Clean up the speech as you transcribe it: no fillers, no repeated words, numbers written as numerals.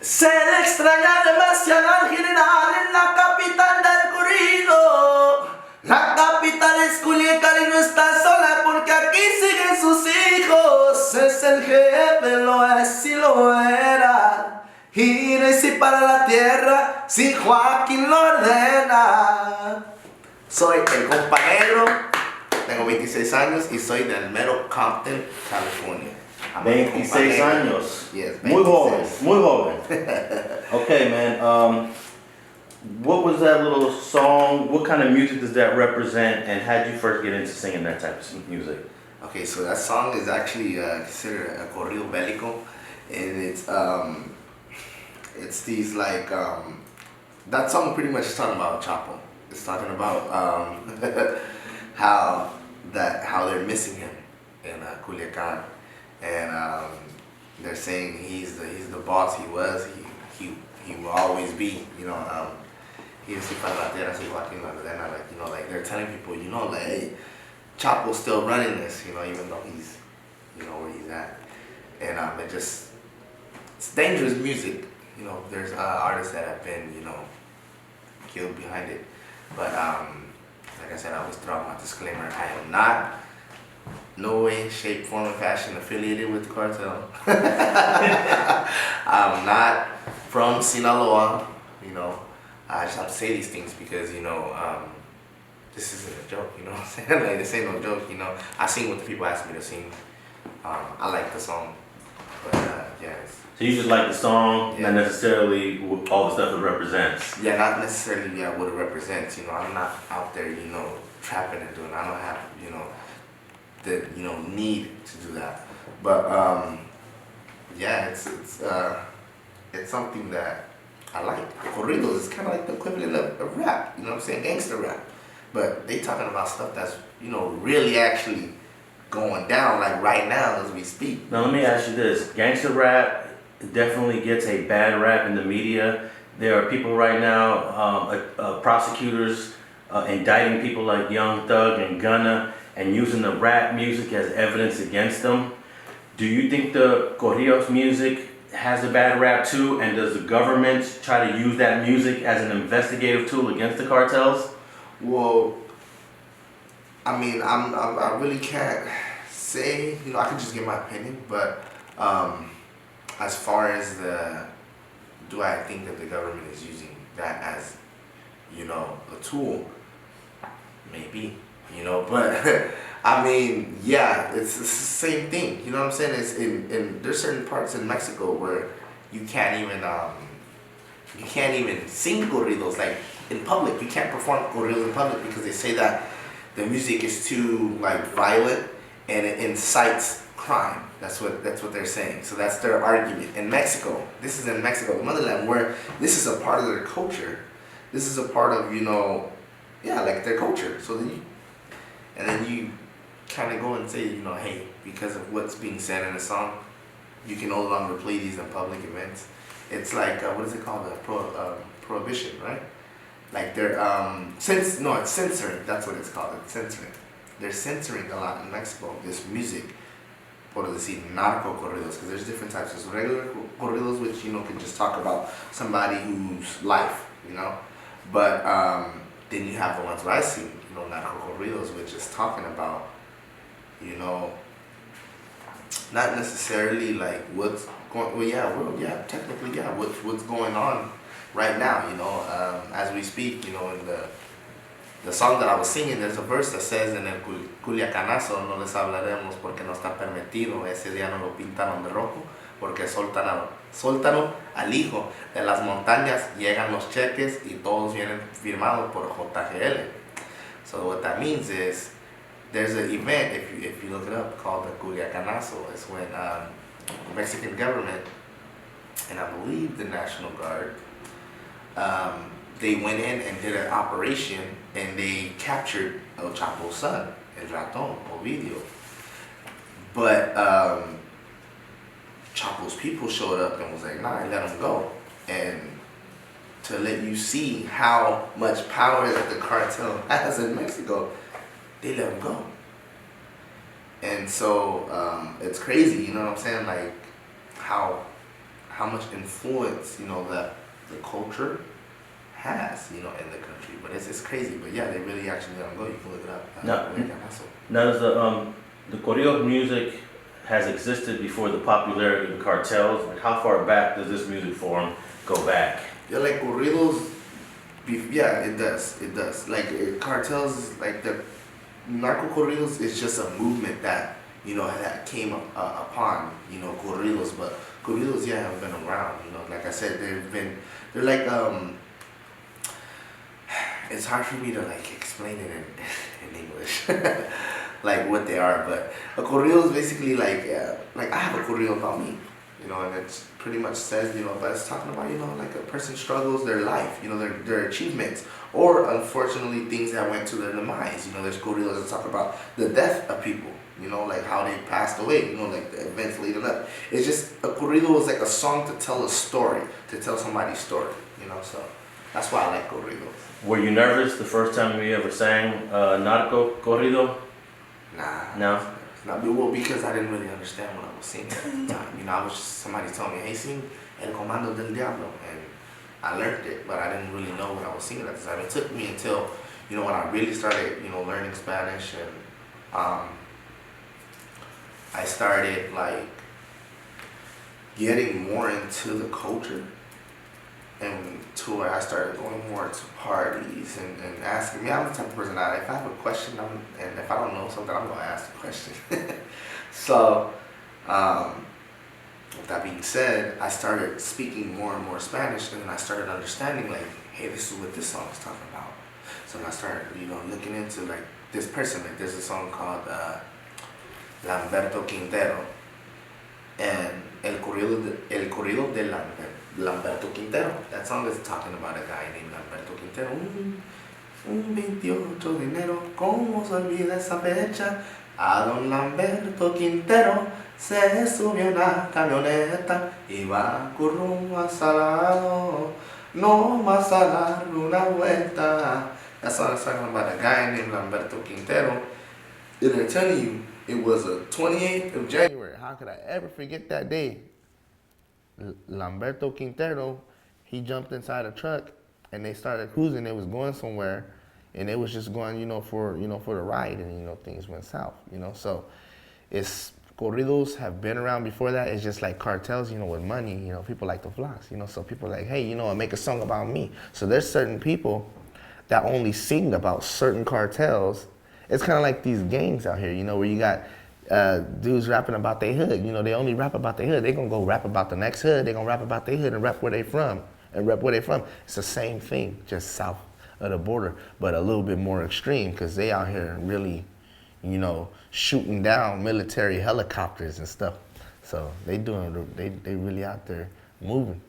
Se le extraña demasiado al general en la capital del corrido. La capital es Culiacán y no está sola porque aquí siguen sus hijos. Es el jefe, lo es y lo era. Y no hay si para la tierra si Joaquín lo ordena. Soy el Compa Negro, tengo 26 años y soy del mero Compton, California. 26 años. Yes, 26. Muy joven, muy joven. Okay, man. What was that little song? What kind of music does that represent? And how did you first get into singing that type of music? Okay, so that song is actually considered a Corrido Belico, and it's these like that song pretty much is talking about Chapo. It's talking about how they're missing him in Culiacán, and they're saying he's the boss. He will always be, you know. Like, like they're telling people, you know, like, hey, Chapo's still running this, you know, even though he's, you know, where he's at, and it's dangerous music, you know. There's artists that have been, you know, killed behind it, but like I said, I always throw out my disclaimer: I am not, no way, shape, form, or fashion affiliated with the cartel. I'm not from Sinaloa, you know. I just have to say these things because, you know, this isn't a joke, you know what I'm saying? Like, this ain't no joke, you know. I sing what the people ask me to sing. I like the song, but yeah. So you just like the song, yeah. Not necessarily all the stuff it represents? Yeah, not necessarily what it represents, you know. I'm not out there, you know, trapping and doing it. I don't have, you know, the, you know, need to do that. But, yeah, it's something that I like. The corridos is kind of like the equivalent of rap, you know what I'm saying? Gangster rap. But they talking about stuff that's, you know, really actually going down, like right now as we speak. Now let me ask you this. Gangster rap definitely gets a bad rap in the media. There are people right now, prosecutors indicting people like Young Thug and Gunna and using the rap music as evidence against them. Do you think the corridos music has a bad rap too, and does the government try to use that music as an investigative tool against the cartels? Well, I mean, I really can't say, you know, I could just give my opinion, but as far as do I think that the government is using that as, you know, a tool? Maybe, you know, but I mean, yeah, it's the same thing. You know what I'm saying? It's in there's certain parts in Mexico where you can't even sing corridos like in public. You can't perform corridos in public because they say that the music is too like violent and it incites crime. That's what they're saying. So that's their argument. In Mexico, this is in Mexico, the motherland, where this is a part of their culture. This is a part of, you know, yeah, like their culture. So then you kind of go and say, you know, hey, because of what's being said in the song, you can no longer play these in public events. It's like what is it called? Prohibition, right? Like they're it's censoring. That's what it's called. It's censoring. They're censoring a lot in Mexico. This music, por decir, narco corridos, because there's different types. There's regular corridos, which, you know, can just talk about somebody whose life, you know, but then you have the ones where I see, you know, narco corridos, which is talking about, you know, not necessarily like what's going. Well, technically, yeah, what's going on right now, you know, as we speak, you know, in the song that I was singing, there's a verse that says, en el Culiacanazo no les hablaremos porque no está permitido, ese día no lo pintaron de rojo, porque soltaron al hijo de las montañas, llegan los cheques y todos vienen firmados por JGL. So what that means is, there's an event, if you look it up, called the Culiacanazo. It's when the Mexican government, and I believe the National Guard, they went in and did an operation and they captured El Chapo's son, El Raton, Ovidio. But Chapo's people showed up and was like, nah, let him go. And to let you see how much power that the cartel has in Mexico, they let him go. And so it's crazy, you know what I'm saying? Like how how much influence, you know, that the culture has, you know, in the country. But it's crazy. But yeah, they really actually let them go. You can look it up. Now does the Corrido music has existed before the popularity of the cartels? Like how far back does this music form go back? Yeah, like corridos. Yeah, it does. It does. Like cartels, like the narco corridos is just a movement that, you know, that came upon, you know, corridos. But corridos, yeah, have been around. You know, like I said, they're like it's hard for me to like explain it in English, like what they are. But a corrido is basically like I have a corrido about me, you know, and it's pretty much says, you know, but it's talking about, you know, like a person struggles their life, you know, their achievements, or unfortunately things that went to their demise. You know, there's corridos that talk about the death of people, you know, like how they passed away, you know, like the events leading up. It's just a corrido is like a song to tell a story, to tell somebody's story, you know. So that's why I like corridos. Were you nervous the first time you ever sang Narco corrido? Nah. No? Not, well, because I didn't really understand what I was singing at the time. You know, I was just, somebody told me, hey, sing El Comando del Diablo. And I learned it, but I didn't really know what I was singing at the time. It took me until, you know, when I really started, you know, learning Spanish, and I started, like, getting more into the culture. And to where I started going more to parties and asking me. I'm the type of person that if I have a question, and if I don't know something, I'm going to ask the question. So, with that being said, I started speaking more and more Spanish, and then I started understanding, like, hey, this is what this song is talking about. So then I started, you know, looking into, like, this person. Like, there's a song called Lamberto Quintero, and El Corrido de Lamberto Quintero. That song is talking about a guy named Lamberto Quintero. Un 28 de enero, ¿cómo se olvida esa fecha? A don Lamberto Quintero se subió una camioneta y va con rumbo a Salado, no más a dar una vuelta. That song is talking about a guy named Lamberto Quintero. And they're telling you, it was a 28th of January. How could I ever forget that day? Lamberto Quintero, he jumped inside a truck and they started cruising. They was going somewhere, and it was just going, you know, for the ride, and you know things went south, you know. So it's corridos have been around before that. It's just like cartels, you know, with money, you know, people like to floss, you know. So people are like, hey, you know, I make a song about me. So there's certain people that only sing about certain cartels. It's kind of like these gangs out here, you know, where you got dudes rapping about their hood. You know, they only rap about their hood. They gonna go rap about the next hood. They gonna rap about their hood and rap where they from. It's the same thing, just south of the border, but a little bit more extreme, because they out here really, you know, shooting down military helicopters and stuff. So they really out there moving.